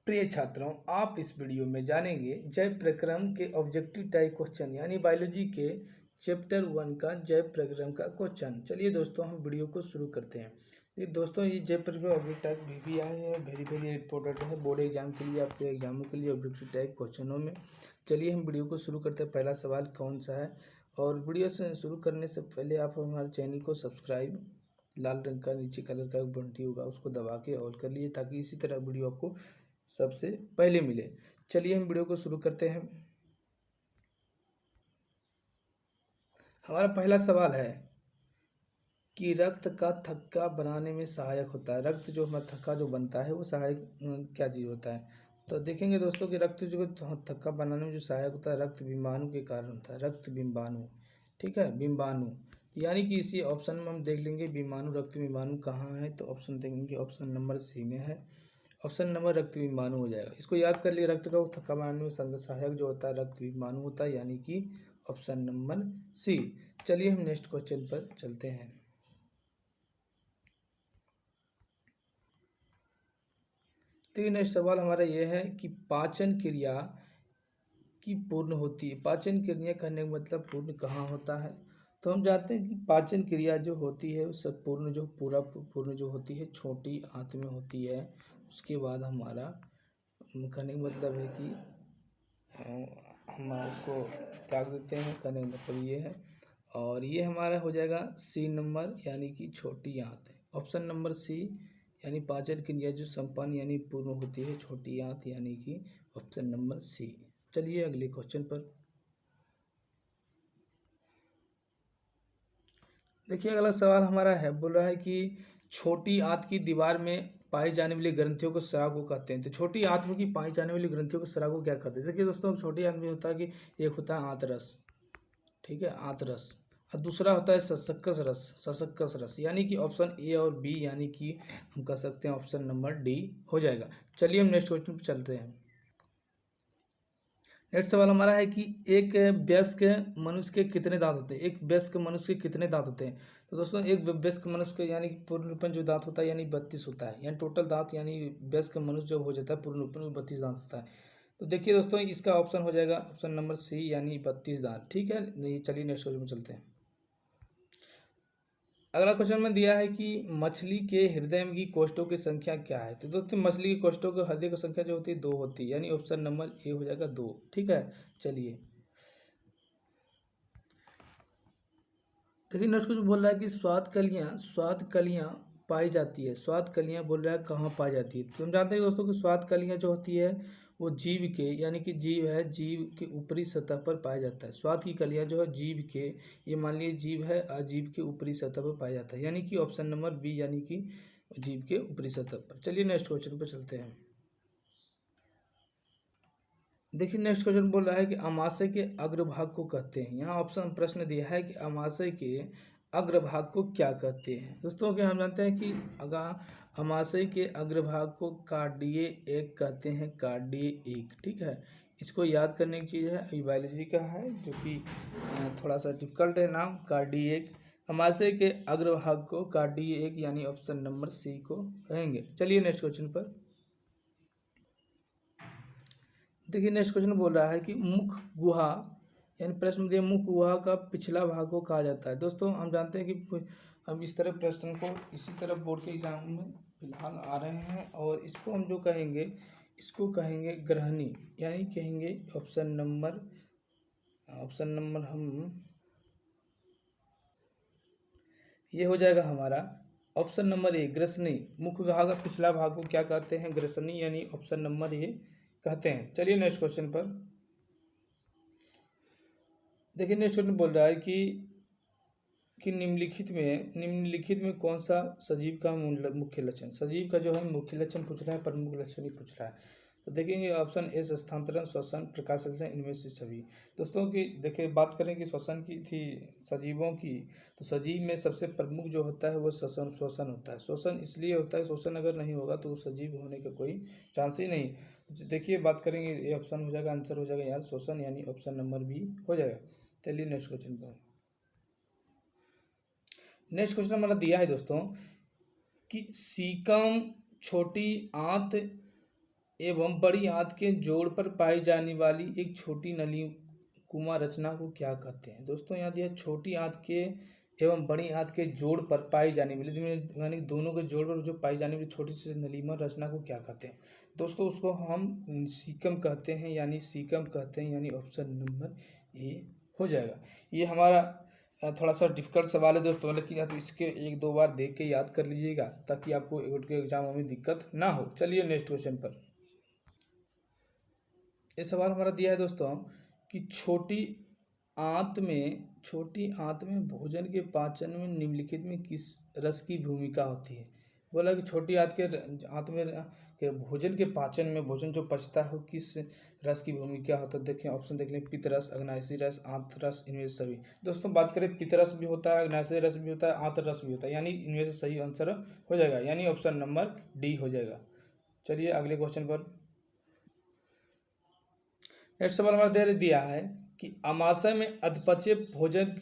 प्रिय छात्रों, आप इस वीडियो में जानेंगे जैव प्रक्रम के ऑब्जेक्टिव टाइप क्वेश्चन यानी बायोलॉजी के चैप्टर 1 का जैव प्रक्रम का क्वेश्चन। चलिए दोस्तों, हम वीडियो को शुरू करते हैं। ये दोस्तों, ये जैव प्रक्रम ऑब्जेक्टिव टाइप VBI है, वेरी इंपॉर्टेंट है बोर्ड एग्जाम के लिए, आपके एग्जामों के लिए ऑब्जेक्टिव टाइप क्वेश्चनों में। चलिए हम वीडियो को शुरू करते हैं। पहला सवाल कौन सा है, और वीडियो से शुरू करने से पहले आप हमारे चैनल को सब्सक्राइब, लाल रंग का नीचे कलर का घंटी होगा उसको दबा के ऑल कर लीजिए, ताकि इसी तरह वीडियो आपको सबसे पहले मिले। चलिए हम वीडियो को शुरू करते हैं। हमारा पहला सवाल है कि रक्त का थक्का बनाने में सहायक होता है। रक्त जो हमारा थक्का जो बनता है वो सहायक क्या चीज़ होता है? तो देखेंगे दोस्तों कि रक्त जो थक्का बनाने में जो सहायक होता है, रक्त बिंबाणु के कारण होता है। रक्त बिंबाणु, ठीक है, बिंबाणु, यानी कि इसी ऑप्शन में हम देख लेंगे बिंबाणु, रक्त बिंबाणु कहाँ है, तो ऑप्शन देखेंगे ऑप्शन नंबर सी में है। ऑप्शन नंबर रक्त बिंबाणु हो जाएगा। इसको याद कर लिए, रक्त का थक्का बनाने में सहायक जो होता है रक्त बिंबाणु होता है, यानी कि ऑप्शन नंबर सी। चलिए हम नेक्स्ट क्वेश्चन पर चलते हैं। तो नेक्स्ट सवाल हमारा यह है कि पाचन क्रिया की पूर्ण होती है। पाचन क्रिया करने का मतलब पूर्ण कहाँ होता है? तो हम जानते हैं कि पाचन क्रिया जो होती है उस पूर्ण जो होती है छोटी आंत में होती है। उसके बाद हमारा कहने का मतलब है कि हम उसको त्याग देते हैं, कहने का मतलब ये है। और ये हमारा हो जाएगा सी नंबर, यानी कि छोटी आंत है। ऑप्शन नंबर सी, यानी पाचन क्रिया जो संपन्न यानी पूर्ण होती है छोटी आंत, यानी कि ऑप्शन नंबर सी। चलिए अगले क्वेश्चन पर देखिए। अगला सवाल हमारा है, बोल रहा है कि छोटी आंत की दीवार में पाई जाने वाली ग्रंथियों को स्राव कहते हैं। तो छोटी आंत में की पाई जाने वाली ग्रंथियों को स्राव क्या कहते हैं? देखिए दोस्तों, छोटी आंत में होता है कि एक होता है आंतरस, ठीक है, आंतरस, और दूसरा होता है सशक्कस रस, सशक्कस रस, यानी कि ऑप्शन ए और बी, यानी कि हम कह सकते हैं ऑप्शन नंबर डी हो जाएगा। चलिए हम नेक्स्ट क्वेश्चन पर चलते हैं। नेक्स्ट सवाल हमारा है कि एक वयस्क मनुष्य के कितने दांत होते हैं? एक वयस्क मनुष्य के कितने दांत होते हैं? तो दोस्तों, एक वयस्क मनुष्य के यानी कि पूर्ण रूप में जो दांत होता है यानी 32 होता है, यानी टोटल दांत, यानी वयस्क मनुष्य जब हो जाता है पूर्ण रूप में 32 दांत होता है। तो देखिए दोस्तों, इसका ऑप्शन हो जाएगा ऑप्शन नंबर सी, यानी 32 दांत, ठीक है। नहीं, चलिए नेक्स्ट क्वेश्चन में चलते हैं। अगला क्वेश्चन में दिया है कि मछली के हृदय की कोष्ठों की संख्या क्या है? तो दोस्तों, मछली की कोष्ठों के हृदय की संख्या जो होती है 2 होती है, यानी ऑप्शन नंबर ए हो जाएगा 2, ठीक है। चलिए देखिए, नेक्स्ट कुछ बोल रहा है कि स्वाद कलियाँ पाई जाती है। स्वाद कलियाँ बोल रहा है कहाँ पाई जाती है? तो हम जानते हैं दोस्तों कि स्वाद कलियाँ जो होती है वो जीव के, यानी कि जीव के ऊपरी सतह पर पाया जाता है। स्वाद की कलियाँ जो है जीव के, ये मान लीजिए जीव है, अजीव के ऊपरी सतह पर पाया जाता है, यानी कि ऑप्शन नंबर बी, यानी कि जीव के ऊपरी सतह पर। चलिए नेक्स्ट क्वेश्चन पर चलते हैं। देखिए, नेक्स्ट क्वेश्चन बोल रहा है कि अमाशय के अग्रभाग को कहते हैं। यहाँ ऑप्शन प्रश्न दिया है कि अमाशय के अग्रभाग को क्या कहते हैं? दोस्तों, क्या हम जानते हैं कि अमाशय के अग्रभाग को कार्डिये एक कहते हैं, कार्डिये एक, ठीक है। इसको याद करने की चीज़ है, बायोलॉजी का है, जो कि थोड़ा सा डिफिकल्ट है नाम, कार्डियक। अमाशय के अग्रभाग को कार्डिये एक, यानी ऑप्शन नंबर सी को कहेंगे। चलिए नेक्स्ट क्वेश्चन पर देखिए। नेक्स्ट क्वेश्चन बोल रहा है कि मुख गुहा, यानी प्रश्न दिए मुख गुहा का पिछला भाग को कहा जाता है। दोस्तों, हम जानते हैं कि हम इस तरह प्रश्न को इसी तरह बोर्ड के एग्जाम में फिलहाल आ रहे हैं, और इसको हम जो कहेंगे इसको कहेंगे ग्रहणी, यानी कहेंगे ऑप्शन नंबर हम ये हो जाएगा हमारा ऑप्शन नंबर ए, ग्रसनी। मुख गुहा का पिछला भाग को क्या कहते हैं? ग्रसनी, यानी ऑप्शन नंबर ए कहते हैं। चलिए नेक्स्ट क्वेश्चन पर देखिए। नेक्स्ट क्वेश्चन बोल रहा है कि निम्नलिखित में कौन सा सजीव का मुख्य लक्षण, सजीव का जो है मुख्य लक्षण पूछ रहा है, प्रमुख लक्षण ही पूछ रहा है। तो देखेंगे ऑप्शन ए, स्थानांतरण, श्वसन, प्रकाश संश्लेषण, इनमें से सभी। दोस्तों की देखिए, बात करें कि श्वसन की थी सजीवों की, तो सजीव में सबसे प्रमुख जो होता है वो श्वसन होता है। श्वसन इसलिए होता है, श्वसन अगर नहीं होगा तो वो सजीव होने का कोई चांस ही नहीं। देखिए, बात करेंगे, ये ऑप्शन हो जाएगा, आंसर हो जाएगा यार श्वसन, यानी ऑप्शन नंबर बी हो जाएगा। चलिए नेक्स्ट क्वेश्चन पर। नेक्स्ट क्वेश्चन हमारा दिया है दोस्तों कि सीकम छोटी आंत एवं बड़ी आंत के जोड़ पर पाई जाने वाली एक छोटी नली कुमा रचना को क्या कहते हैं। दोस्तों यहाँ दिया छोटी आंत के एवं बड़ी आंत के जोड़ पर पाई जाने वाली, यानी दोनों के जोड़ पर जो पाई जाने वाली छोटी सी नलीमा रचना को क्या कहते हैं। दोस्तों उसको हम सीकम कहते हैं, यानी सीकम कहते हैं, यानी ऑप्शन नंबर ए हो जाएगा। ये हमारा थोड़ा सा डिफिकल्ट सवाल है दोस्तों, लेकिन आप इसके एक दो बार देख के याद कर लीजिएगा ताकि आपको एग्जामों में दिक्कत ना हो। चलिए नेक्स्ट क्वेश्चन पर। ये सवाल हमारा दिया है दोस्तों कि छोटी आंत में भोजन के पाचन में निम्नलिखित में किस रस की भूमिका होती है। बोला कि छोटी आंत में के भोजन के पाचन में, भोजन जो पचता है वो किस रस की भूमिका होता है। देखें ऑप्शन देख लें, पित्त रस, अग्नाशयी रस, आंत रस, इनमें से सभी। दोस्तों बात करें, पित्त रस भी होता है, अग्नाशयी रस भी होता है, आंत रस भी होता है, यानी इनमें से सही आंसर हो जाएगा, यानी ऑप्शन नंबर डी हो जाएगा। चलिए अगले क्वेश्चन पर। नेक्स्ट सवाल हमारा दे दिया है कि अमाशय में अधपचे भोजन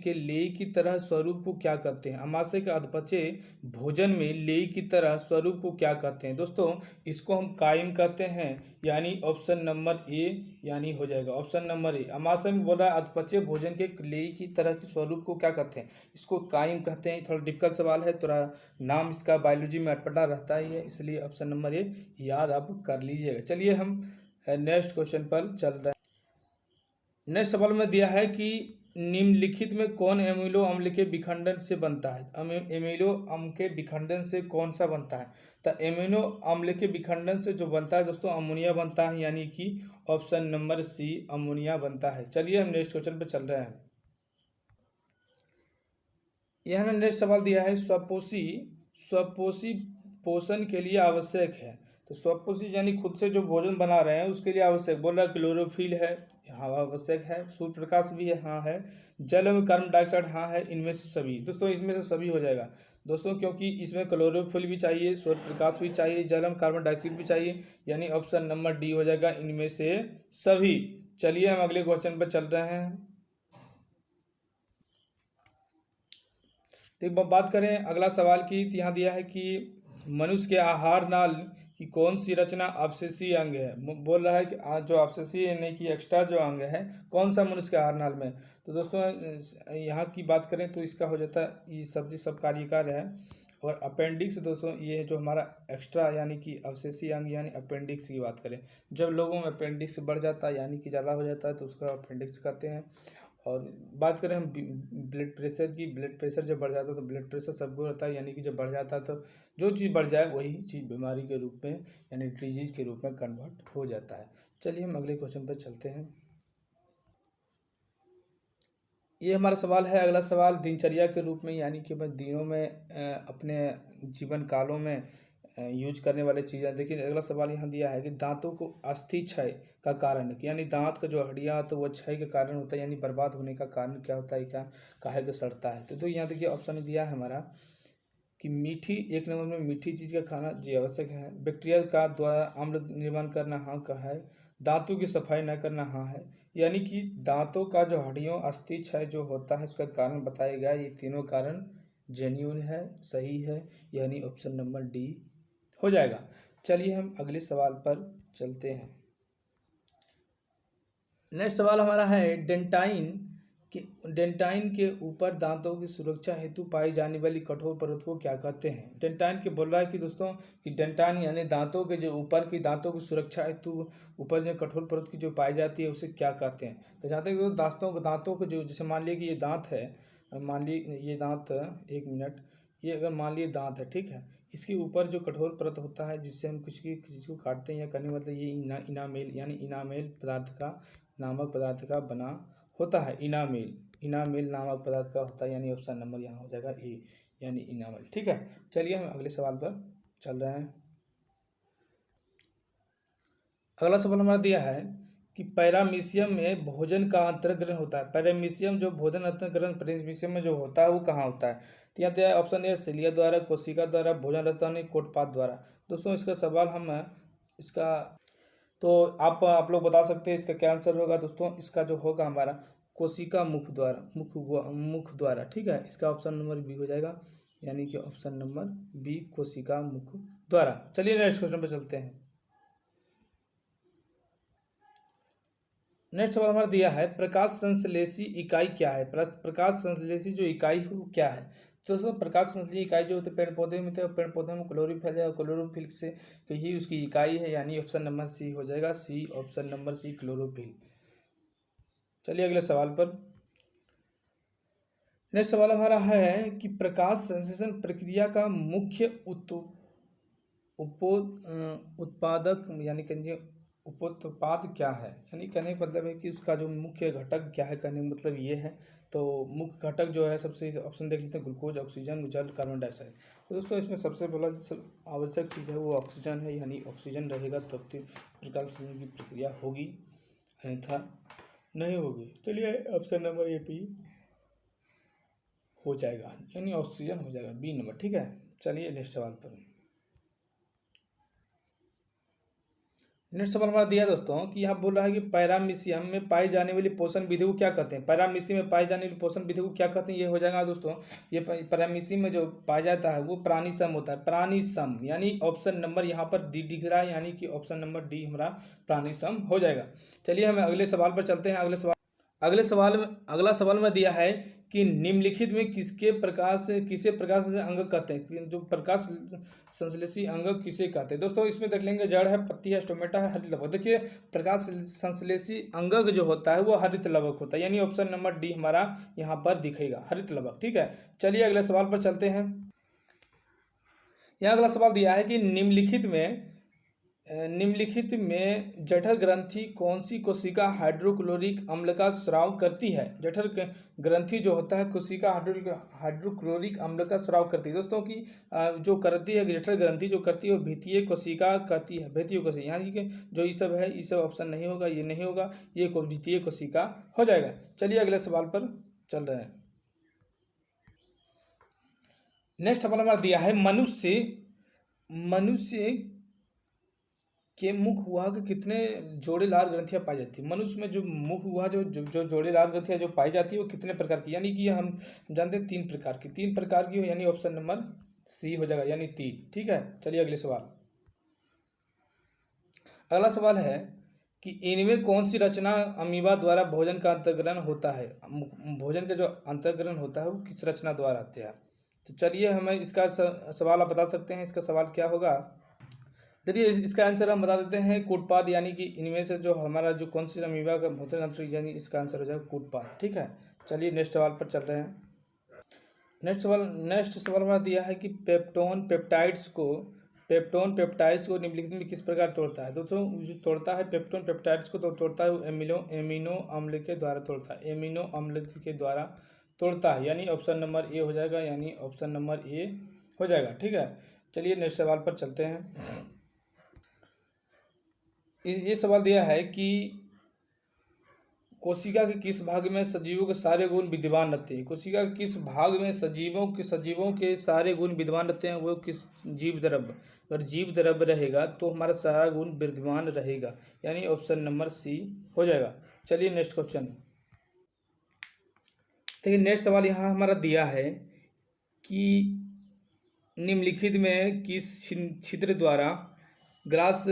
के लेई की तरह स्वरूप को क्या कहते हैं। अमाशय के अधपचे भोजन में लेई की तरह स्वरूप को क्या कहते हैं। दोस्तों इसको हम कायम कहते हैं, यानी ऑप्शन नंबर ए, यानी हो जाएगा ऑप्शन नंबर ए। अमाशय में बोला अधपचे भोजन के लेई की तरह के स्वरूप को क्या कहते हैं, इसको कायम कहते हैं। थोड़ा डिफिकल्ट सवाल है, थोड़ा नाम इसका बायोलॉजी में अटपटा रहता ही है, इसलिए ऑप्शन नंबर ए याद आप कर लीजिएगा। चलिए हम नेक्स्ट क्वेश्चन पर चल रहे हैं। नेक्स्ट सवाल में दिया है कि निम्नलिखित में कौन एमिनो अम्ल के विखंडन से बनता है। एमिनो अम्ल के विखंडन से कौन सा बनता है। तो एमिनो अम्ल के विखंडन से जो बनता है दोस्तों अमोनिया बनता है, यानी कि ऑप्शन नंबर सी अमोनिया बनता है। चलिए हम नेक्स्ट क्वेश्चन पर चल रहे हैं। यह नेक्स्ट सवाल दिया है स्वपोषी पोषण के लिए आवश्यक है। तो स्वपोषी यानी खुद से जो भोजन बना रहे हैं उसके लिए आवश्यक, बोल रहा है क्लोरोफिल है, हाँ आवश्यक है, सूर्य प्रकाश भी है, हाँ है, जल में कार्बन डाइऑक्साइड, हाँ है, इनमें से सभी। दोस्तों इसमें से सभी हो जाएगा दोस्तों, क्योंकि इसमें क्लोरोफिल भी चाहिए, सूर्य प्रकाश भी चाहिए, जल में कार्बन डाइऑक्साइड भी चाहिए, यानी ऑप्शन नंबर डी हो जाएगा, इनमें से सभी। चलिए हम अगले क्वेश्चन पर चल रहे हैं। तो एक बात करें अगला सवाल की, तो यहाँ दिया है कि मनुष्य के आहार नाल की कौन सी रचना अवशेषीय अंग है। बोल रहा है कि जो अवशेषीय यानी कि एक्स्ट्रा जो अंग है कौन सा मनुष्य के आहार नाल में। तो दोस्तों यहाँ की बात करें तो इसका हो जाता है ये सब कार्यकाल है, और अपेंडिक्स दोस्तों ये जो हमारा एक्स्ट्रा यानी कि अवशेषीय अंग यानी अपेंडिक्स की बात करें, जब लोगों में अपेंडिक्स बढ़ जाता है यानी कि ज़्यादा हो जाता है तो उसका अपेंडिक्स कहते हैं। और बात करें हम ब्लड प्रेशर की, ब्लड प्रेशर जब बढ़ जाता है तो ब्लड प्रेशर सबको रहता है, यानी कि जब बढ़ जाता है तो जो चीज़ बढ़ जाए वही चीज़ बीमारी के रूप में यानी डिजीज के रूप में कन्वर्ट हो जाता है। चलिए हम अगले क्वेश्चन पर चलते हैं। ये हमारा सवाल है, अगला सवाल दिनचर्या के रूप में यानी कि बस दिनों में अपने जीवन कालों में यूज करने वाले चीज़ें। देखिए अगला सवाल यहाँ दिया है कि दांतों को अस्थि क्षय का कारण, यानी दांत का जो हड्डियाँ तो वो क्षय के कारण होता है, यानी बर्बाद होने का कारण क्या होता है, क्या काहे का सड़ता है। तो यहाँ देखिए ऑप्शन में दिया है हमारा कि मीठी, एक नंबर में मीठी चीज़ का खाना जी आवश्यक है, बैक्टीरिया का द्वारा अम्ल निर्माण करना हाँ का है, दांतों की सफाई न करना हाँ है, यानी कि दांतों का जो हड्डियों अस्थि क्षय जो होता है उसका कारण बताया गया। ये तीनों कारण जेन्यून है, सही है, यानी ऑप्शन नंबर डी हो जाएगा। चलिए हम अगले सवाल पर चलते हैं। नेक्स्ट सवाल हमारा है डेंटाइन के ऊपर दांतों की सुरक्षा हेतु पाई जाने वाली कठोर परत को क्या कहते हैं। डेंटाइन के बोल रहा है कि दोस्तों कि डेंटाइन यानी दांतों के जो ऊपर की दांतों की सुरक्षा हेतु ऊपर जो कठोर परत की जो पाई जाती है उसे क्या कहते हैं। तो जहाँ तक दांतों को जो, जैसे मान लिया कि ये दांत है, मान ली ये दांत, एक मिनट, ये अगर मान लिए दांत है, ठीक है, इसके ऊपर जो कठोर परत होता है जिससे हम किसी चीज़ को काटते हैं या करने, मतलब ये इनामेल यानी इनामेल पदार्थ का, नामक पदार्थ का बना होता है। इनामेल नामक पदार्थ का होता है, यानी ऑप्शन नंबर यहाँ हो जाएगा ए, यानी इनामेल। ठीक है, चलिए हम अगले सवाल पर चल रहे हैं। अगला सवाल हमारा दिया है कि पैरामीशियम में भोजन का अंतर्ग्रहण होता है। पैरामीशियम जो भोजन अंतर्ग्रहण पैरामीशियम में जो होता है वो कहाँ होता है। तो यहाँ दिया ऑप्शन ए सिलिया द्वारा, कोशिका द्वारा, भोजन रसायन, कोटपाद द्वारा। दोस्तों इसका सवाल हम इसका तो आप लोग बता सकते हैं इसका क्या आंसर होगा। दोस्तों इसका जो होगा हमारा कोशिका मुख द्वारा। ठीक है, इसका ऑप्शन नंबर बी हो जाएगा, यानी कि ऑप्शन नंबर बी कोशिका मुख द्वारा। चलिए नेक्स्ट क्वेश्चन पर चलते हैं। नेक्स्ट सवाल हमारा दिया है प्रकाश संश्लेषी इकाई क्या है। प्रकाश संश्लेषी जो इकाई है वो क्या है। तो दोस्तों प्रकाश संश्लेषी इकाई जो होते हैं पेड़ पौधे में, तो पेड़ पौधे में क्लोरोफिल है, क्लोरोफिल से ही उसकी इकाई है, यानी ऑप्शन नंबर सी हो जाएगा। सी, ऑप्शन नंबर सी, क्लोरोफिल। चलिए अगले सवाल पर। नेक्स्ट सवाल हमारा है कि प्रकाश संश्लेषण प्रक्रिया का मुख्य उत्पादक यानी कहिए उपोत्पाद क्या है। यानी कहने का मतलब है कि उसका जो मुख्य घटक क्या है, कहने का मतलब ये है। तो मुख्य घटक जो है सबसे ऑप्शन देख लेते हैं, ग्लूकोज, ऑक्सीजन, जल, कार्बन डाइऑक्साइड। तो दोस्तों इसमें सबसे पहला आवश्यक चीज़ है वो ऑक्सीजन है, यानी ऑक्सीजन रहेगा तब तो प्रकाश संश्लेषण की प्रक्रिया होगी, अन्यथा नहीं होगी। चलिए ऑप्शन नंबर ए पी हो जाएगा, यानी ऑक्सीजन हो जाएगा, बी नंबर। ठीक है, चलिए नेक्स्ट सवाल पर। नेक्स्ट सवाल हमारा दिया दोस्तों कि यहाँ बोल रहा है कि पैरामीशियम में पाई जाने वाली पोषण विधि को क्या कहते हैं। पैरामीशियम में पाई जाने वाली पोषण विधि को क्या कहते हैं, ये हो जाएगा दोस्तों। ये पैरामीशियम में जो पाया जाता है वो प्राणीसम होता है, प्राणीसम, यानी ऑप्शन नंबर यहाँ पर डी दिख रहा है, यानी कि ऑप्शन नंबर डी हमारा प्राणीसम हो जाएगा। चलिए हम अगले सवाल पर चलते हैं। अगला सवाल में दिया है कि निम्नलिखित में किसे प्रकाश से अंग कहते हैं। जो प्रकाश संश्लेषी अंग किसे कहते हैं दोस्तों, इसमें देख लेंगे जड़ है, पत्ती है, स्टोमेटा है, हरित लवक। देखिए प्रकाश संश्लेषी अंग जो होता है वो हरित लवक होता है, यानी ऑप्शन नंबर डी हमारा यहाँ पर दिखेगा, हरित लवक। ठीक है, चलिए अगले सवाल पर चलते हैं। यहाँ अगला सवाल दिया है कि निम्नलिखित में जठर ग्रंथि कौन सी कोशिका हाइड्रोक्लोरिक अम्ल का स्राव करती है। जठर ग्रंथि जो होता है कोशिका हाइड्रोक्लोरिक अम्ल का स्राव करती है दोस्तों की जो करती है जठर ग्रंथि जो करती है वो भित्तीय कोशिका करती है, भित्तीय कोशिका। यहाँ कि जो ये सब है ये सब ऑप्शन नहीं होगा, ये नहीं होगा, ये भित्तीय कोशिका हो जाएगा। चलिए अगले सवाल पर चल रहे हैं। नेक्स्ट सवाल हमारा दिया है मनुष्य के मुख गुहा के कितने जोड़े लाल ग्रंथियां पाई जाती है। मनुष्य में जो मुख गुहा जो जोड़े लाल ग्रंथियां जो पाई जाती है वो कितने प्रकार की, यानी कि हम जानते हैं तीन प्रकार की हो, यानी ऑप्शन नंबर सी हो जाएगा, यानी 3। ठीक है, चलिए अगले सवाल। अगला सवाल है कि इनमें कौन सी रचना अमीबा द्वारा भोजन का अंतर्ग्रहण होता है। भोजन का जो अंतर्ग्रहण होता है वो किस रचना द्वारा होता है। तो चलिए हमें इसका सवाल आप बता सकते हैं, इसका सवाल क्या होगा। चलिए इसका आंसर हम बता देते हैं, कूटपाद, यानी कि इनमें से जो हमारा जो कौन सी अमीबा का भोजन अंतर, यानी इसका आंसर हो जाएगा कूटपाद। ठीक है, चलिए नेक्स्ट सवाल पर चल रहे हैं। नेक्स्ट सवाल हमारा दिया है कि पेप्टोन पेप्टाइड्स को निम्नलिखित में किस प्रकार तोड़ता है। दोस्तों जो तोड़ता है पेप्टोन पेप्टाइड्स को तो तोड़ता है एमिनो अम्ल के द्वारा तोड़ता है, एमिनो अम्ल के द्वारा तोड़ता है, यानी ऑप्शन नंबर ए हो जाएगा, यानी ऑप्शन नंबर ए हो जाएगा। ठीक है, चलिए नेक्स्ट सवाल पर चलते हैं। ये सवाल दिया है कि कोशिका के किस भाग में सजीवों के सारे गुण विद्यमान रहते हैं। कोशिका के किस भाग में सजीवों के सारे गुण विद्यमान रहते हैं, वो किस जीव द्रव्य। अगर जीव द्रव्य रहेगा तो हमारा सारा गुण विद्यमान रहेगा, यानी ऑप्शन नंबर सी हो जाएगा। चलिए नेक्स्ट क्वेश्चन। देखिए नेक्स्ट सवाल यहाँ हमारा दिया है कि निम्नलिखित में किस छिद्र द्वारा ग्रास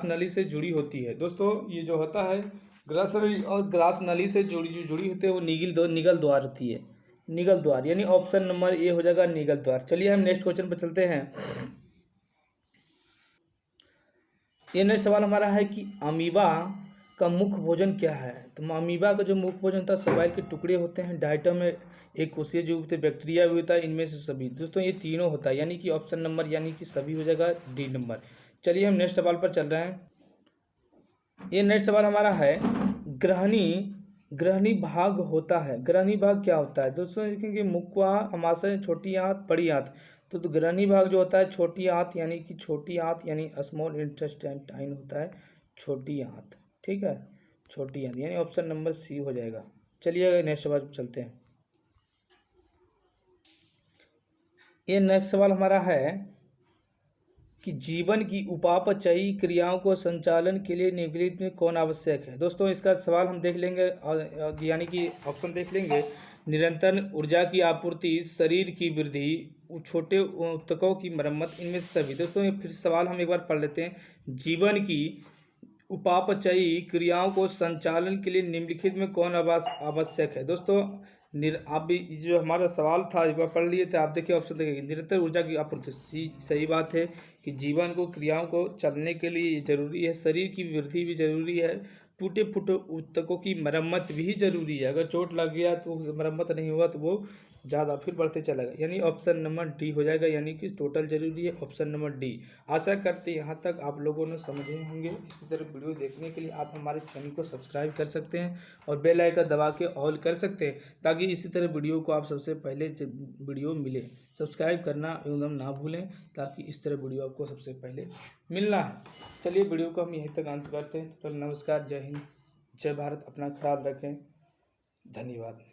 नली से जुड़ी होती है। दोस्तों ये जो होता है ग्रास नली से जुड़ी होती है वो निगल द्वार होती है, निगल द्वार, यानी ऑप्शन नंबर ए हो जाएगा, निगल द्वार। चलिए हम नेक्स्ट क्वेश्चन पर चलते हैं। ये नेक्स्ट सवाल हमारा है कि अमीबा का मुख्य भोजन क्या है। तो अमीबा का जो मुख्य भोजन था शैवाल के टुकड़े होते हैं, डाइटम में एक कोशीय जीव होते हैं, बैक्टीरिया भी होता है, इनमें से सभी दोस्तों ये तीनों होता है, यानी कि ऑप्शन नंबर यानी कि सभी हो जाएगा, डी नंबर। चलिए हम नेक्स्ट सवाल पर चल रहे हैं। ये नेक्स्ट सवाल हमारा है ग्रहणी भाग होता है। ग्रहणी भाग क्या होता है दोस्तों, देखेंगे मुखवा, अमाशय, छोटी आंत, बड़ी आंत। तो ग्रहणी भाग जो होता है छोटी आंत, यानी कि छोटी आंत, यानी स्मॉल इंटेस्टाइन होता है, छोटी आंत। ठीक है, छोटी आंत, यानी ऑप्शन नंबर सी हो जाएगा। चलिए नेक्स्ट सवाल पर चलते हैं। ये नेक्स्ट सवाल हमारा है कि जीवन की उपापचयी क्रियाओं को संचालन के लिए निम्नलिखित में कौन आवश्यक है। दोस्तों इसका सवाल हम देख लेंगे, यानी कि ऑप्शन देख लेंगे। निरंतर ऊर्जा की आपूर्ति, शरीर की वृद्धि, छोटे ऊतकों की मरम्मत, इनमें से सभी। दोस्तों ये फिर सवाल हम एक बार पढ़ लेते हैं। जीवन की उपापचयी क्रियाओं को संचालन के लिए निम्नलिखित में कौन आवश्यक है। दोस्तों आप भी जो हमारा सवाल था एक बार पढ़ लिए थे, आप देखिए ऑप्शन देखिए, निरंतर ऊर्जा की आपूर्ति। सही बात है कि जीवन को क्रियाओं को चलने के लिए जरूरी है, शरीर की वृद्धि भी जरूरी है, टूटे फूटे ऊतकों की मरम्मत भी जरूरी है। अगर चोट लग गया तो मरम्मत नहीं हुआ तो वो ज़्यादा फिर बढ़ते चलेगा, यानी ऑप्शन नंबर डी हो जाएगा, यानी कि टोटल जरूरी है ऑप्शन नंबर डी। आशा करते हैं यहाँ तक आप लोगों ने समझे होंगे। इसी तरह वीडियो देखने के लिए आप हमारे चैनल को सब्सक्राइब कर सकते हैं और बेल आइकन दबा के ऑल कर सकते हैं, ताकि इसी तरह वीडियो को आप सबसे पहले वीडियो मिले। सब्सक्राइब करना एकदम ना भूलें, ताकि इस तरह वीडियो आपको सबसे पहले मिलना है। चलिए वीडियो को हम यहीं तक अंत करते हैं। तो नमस्कार, जय हिंद, जय भारत, अपना ख्याल रखें, धन्यवाद।